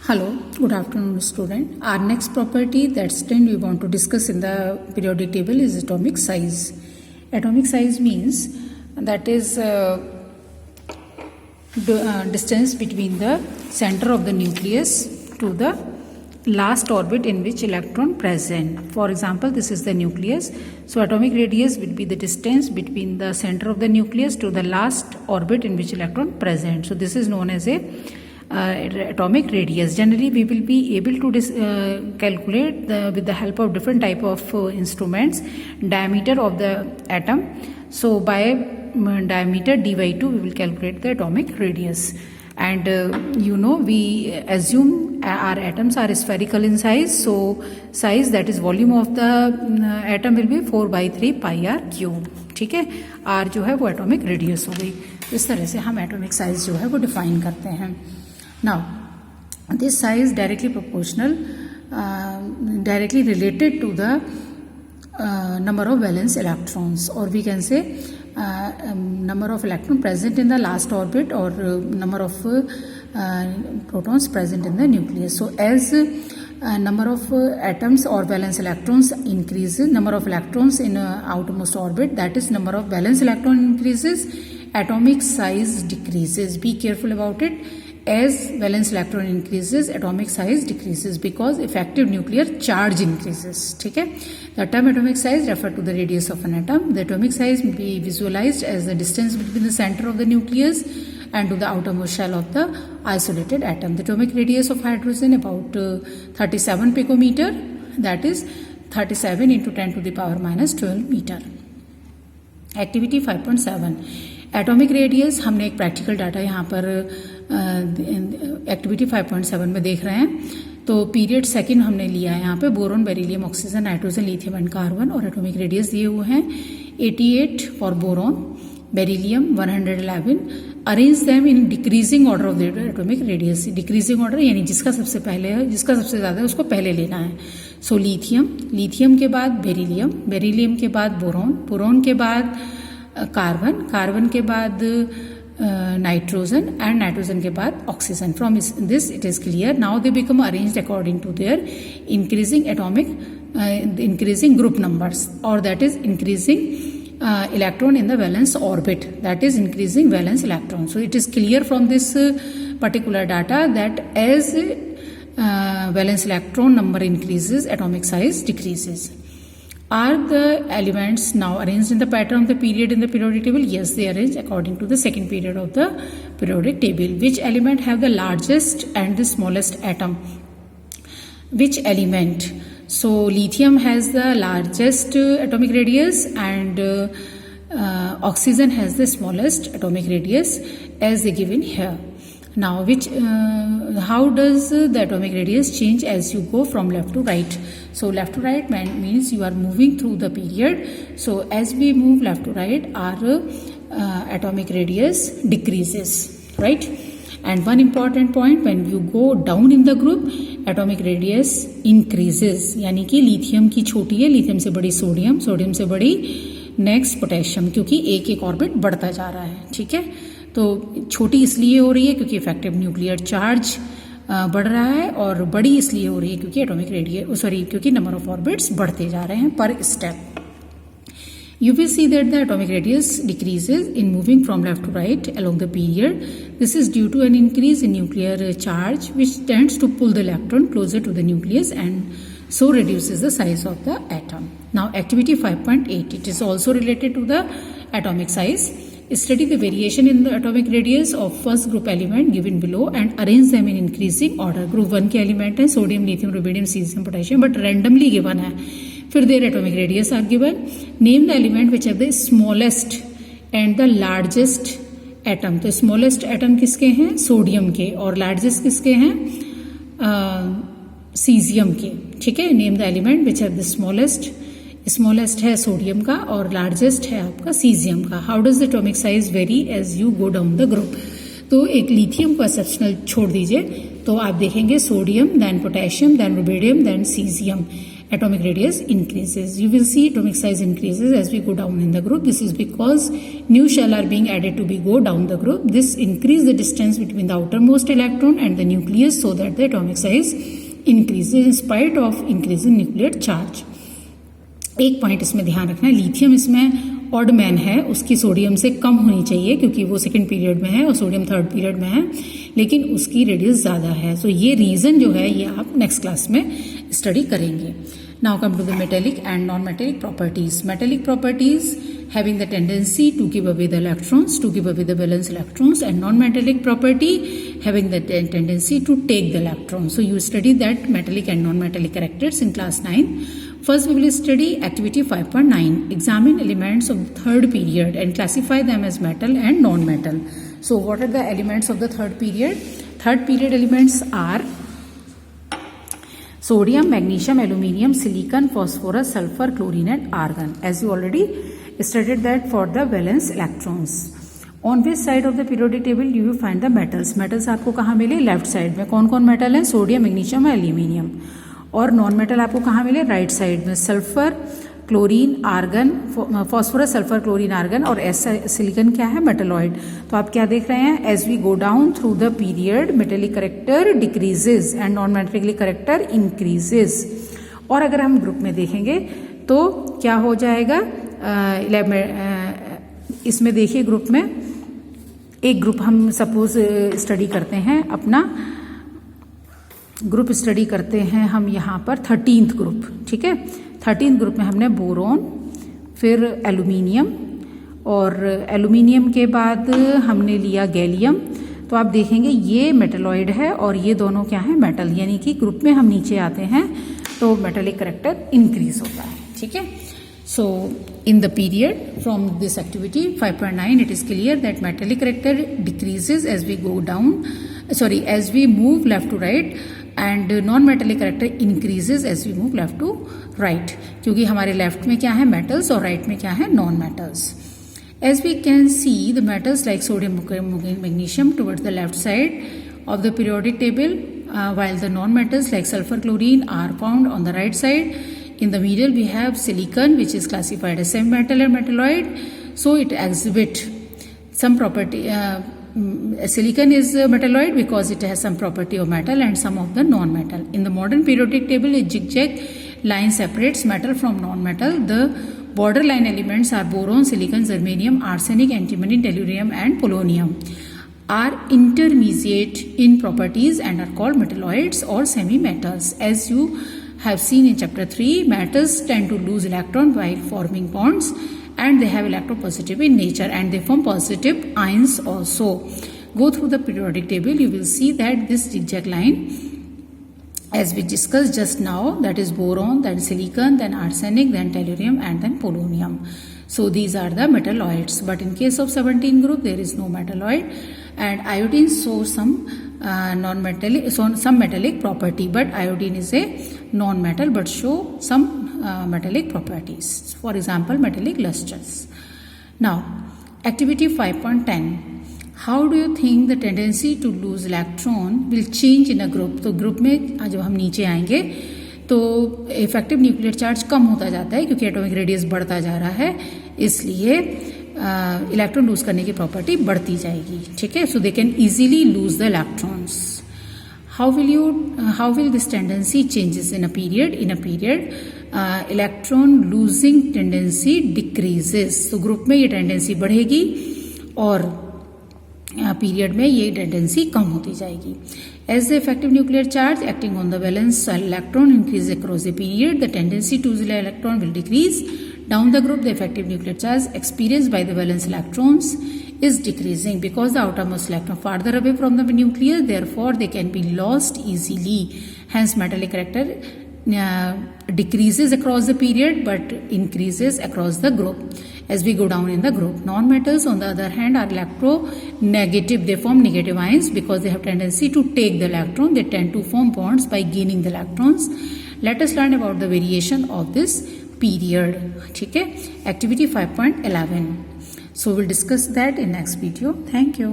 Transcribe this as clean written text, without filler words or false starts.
Hello, good afternoon student. Our next property that's 10 we want to discuss in the periodic table is atomic size. Atomic size means that is distance between the center of the nucleus to the last orbit in which electron present. For example, this is the nucleus. So atomic radius will be the distance between the center of the nucleus to the last orbit in which electron present. So this is known as a atomic radius. Generally we will be able to calculate with the help of different type of instruments diameter of the atom. So by diameter d by 2 we will calculate the atomic radius, and we assume our atoms are spherical in size. So size, that is volume of the atom, will be 4/3 pi r cube. ठीक है, r जो है वो atomic radius हो गई. इस तरह से हम एटॉमिक साइज जो है वो डिफाइन करते हैं. Now, this size directly proportional, directly related to the number of valence electrons, or we can say number of electrons present in the last orbit, or number of protons present in the nucleus. So, as number of atoms or valence electrons increases, number of electrons in outermost orbit, that is number of valence electron increases, atomic size decreases. Be careful about it. As valence electron increases, atomic size decreases because effective nuclear charge increases. ठीक है, the term atomic size refer to the radius of an atom. The atomic size may be visualized as the distance between the center of the nucleus and to the outermost shell of the isolated atom. The atomic radius of hydrogen about 37 picometer, that is 37 into 10 to the power minus 12 meter. Activity 5.7. Atomic radius. हमने एक practical data यहाँ पर activity 5.7 में देख रहे हैं. तो period second हमने लिया है यहाँ पे. Boron, beryllium, oxygen, nitrogen, lithium and carbon, और एटॉमिक रेडियस दिए हुए हैं 88 for boron, beryllium 111. Arrange them in decreasing order of the atomic radius. Decreasing order यानी जिसका सबसे पहले है, जिसका सबसे ज्यादा है उसको पहले लेना है. सो लिथियम के बाद बेरिलियम के बाद बोरोन के बाद कार्बन के बाद नाइट्रोजन, एंड नाइट्रोजन के बाद oxygen. From this it is clear. Now they become arranged according to their increasing group numbers, और that is increasing electron in the valence orbit, that is increasing valence electron. So it is clear from this particular data that as valence electron number increases, atomic size decreases. Are the elements now arranged in the pattern of the period in the periodic table? Yes, they are arranged according to the second period of the periodic table. Which element have the largest and the smallest atom? Which element? So lithium has the largest atomic radius, and oxygen has the smallest atomic radius as they given here. Now, how does the atomic radius change as you go from left to right? So left to right means you are moving through the period. So as we move left to right, our atomic radius decreases, right? And one important point, when you go down in the group, atomic radius increases. यानी कि lithium की छोटी है, lithium से बड़ी sodium, sodium से बड़ी next potassium, क्योंकि एक एक ऑर्बिट बढ़ता जा रहा है. ठीक है, तो छोटी इसलिए हो रही है क्योंकि इफेक्टिव न्यूक्लियर चार्ज बढ़ रहा है, और बड़ी इसलिए हो रही है क्योंकि एटॉमिक रेडियस क्योंकि नंबर ऑफ ऑर्बिट्स बढ़ते जा रहे हैं पर step. You will see that the atomic radius decreases in moving from left to right along the period. This is due to an increase in nuclear charge, which tends to pull the electron closer to the nucleus and so reduces the size of the atom. Now, activity 5.8. It is also related to the atomic size. Study the variation in the atomic radius of first group element given below and arrange them in increasing order. Group 1 के element हैं sodium, lithium, rubidium, caesium, potassium, but randomly given है. फिर their atomic radius are given. Name the element which have the smallest and the largest atom. तो smallest atom किसके हैं? Sodium के. और largest किसके हैं? सीजियम के. ठीक है, name the element which have the smallest है सोडियम का और लार्जेस्ट है आपका सीजियम का. How does the atomic size vary as you go down the group? तो एक लिथियम को एक्सेप्शनल छोड़ दीजिए, तो आप देखेंगे sodium, then potassium, then rubidium, then caesium. atomic radius increases. You will see atomic size increases as we go down in the group. This is because new shell are being added to be go down the group. This increase the distance between the outermost electron and the nucleus so that the atomic size increases in spite of increasing nuclear charge. एक point इसमें ध्यान रखना है, lithium इसमें odd man है, उसकी sodium से कम होनी चाहिए क्योंकि वो सेकंड पीरियड में है और सोडियम थर्ड पीरियड में है, लेकिन उसकी रेडियस ज़्यादा है. सो ये रीज़न जो है ये आप नेक्स्ट क्लास में स्टडी करेंगे. Now come to the metallic and non metallic properties. Metallic properties having the tendency to give away the electrons, to give away the valence electrons, and non-metallic property having the tendency to take the electrons. So you study that metallic and non-metallic characters in class 9. First we will study activity 5.9. Examine elements of the third period and classify them as metal and non-metal. So what are the elements of the third period? Third period elements are sodium, magnesium, aluminium, silicon, phosphorus, sulfur, chlorine and argon. As you already studied that for the valence electrons. On which side of the periodic table you will find the metals? Metals आपको कहाँ मिले? Left side में. कौन कौन metal है? Sodium, magnesium, aluminium. और non metal आपको कहाँ मिले? राइट साइड में. Sulphur, chlorine, argon, phosphorus, sulphur, chlorine, argon और सिलिकन क्या है? मेटलॉइड. तो आप क्या देख रहे हैं? As we go down through the period metallic character decreases and non metallic character increases. और अगर हम ग्रुप में देखेंगे तो क्या हो जाएगा? इसमें देखिए ग्रुप में एक ग्रुप हम सपोज स्टडी करते हैं, अपना ग्रुप स्टडी करते हैं हम यहाँ पर 13th ग्रुप. ठीक है, 13th ग्रुप में हमने बोरोन, फिर एल्यूमिनियम और एल्यूमिनियम के बाद हमने लिया गैलियम. तो आप देखेंगे ये मेटलॉइड है और ये दोनों क्या है? मेटल. यानी कि ग्रुप में हम नीचे आते हैं तो मेटेलिक करेक्टर इंक्रीज होता है. ठीक है. So in the period from this activity 5.9 it is clear that metallic character decreases as we go down, as we move left to right, and non-metallic character increases as we move left to right. क्योंकि हमारे left में क्या है? Metals और right में क्या है? Non metals. As we can see the metals like sodium, magnesium towards the left side of the periodic table, while the non-metals like sulfur, chlorine are found on the right side. In the middle we have silicon, which is classified as semi-metal and metalloid. So it exhibit some property. Silicon is metalloid because it has some property of metal and some of the non-metal. In the modern periodic table, a zigzag line separates metal from non-metal. The borderline elements are boron, silicon, germanium, arsenic, antimony, tellurium and polonium. Are intermediate in properties and are called metalloids or semi-metals. As you have seen in chapter 3, metals tend to lose electron while forming bonds and they have electropositive in nature and they form positive ions also. Go through the periodic table, you will see that this zigzag line as we discussed just now, that is boron, then silicon, then arsenic, then tellurium and then polonium. So these are the metalloids, but in case of 17 group there is no metalloid, and iodine shows some non-metallic, some metallic property, but iodine is a non-metal but show some metallic properties. For example, metallic lusters. Now, activity 5.10. How do you think the tendency to lose electron will change in a group? तो group में जब हम नीचे आएंगे तो effective nuclear charge कम होता जाता है क्योंकि एटॉमिक रेडियस बढ़ता जा रहा है, इसलिए इलेक्ट्रॉन लूज करने की प्रॉपर्टी बढ़ती जाएगी. ठीक है. So they can easily lose the electrons. how will this tendency changes in a period? In a period, electron losing tendency decreases. तो ग्रुप में ये टेंडेंसी बढ़ेगी और पीरियड में ये टेंडेंसी कम होती जाएगी. As the effective nuclear charge acting on the valence electron increases across the period, the tendency to lose the electron will decrease. Down the group, the effective nuclear charge experienced by the valence electrons is decreasing because the outermost electron farther away from the nucleus, therefore they can be lost easily. Hence, metallic character decreases across the period but increases across the group as we go down in the group. Non-metals, on the other hand, are electronegative. They form negative ions because they have tendency to take the electron. They tend to form bonds by gaining the electrons. Let us learn about the variation of this period. ठीक है, activity 5.11. So we'll discuss that in next video. Thank you.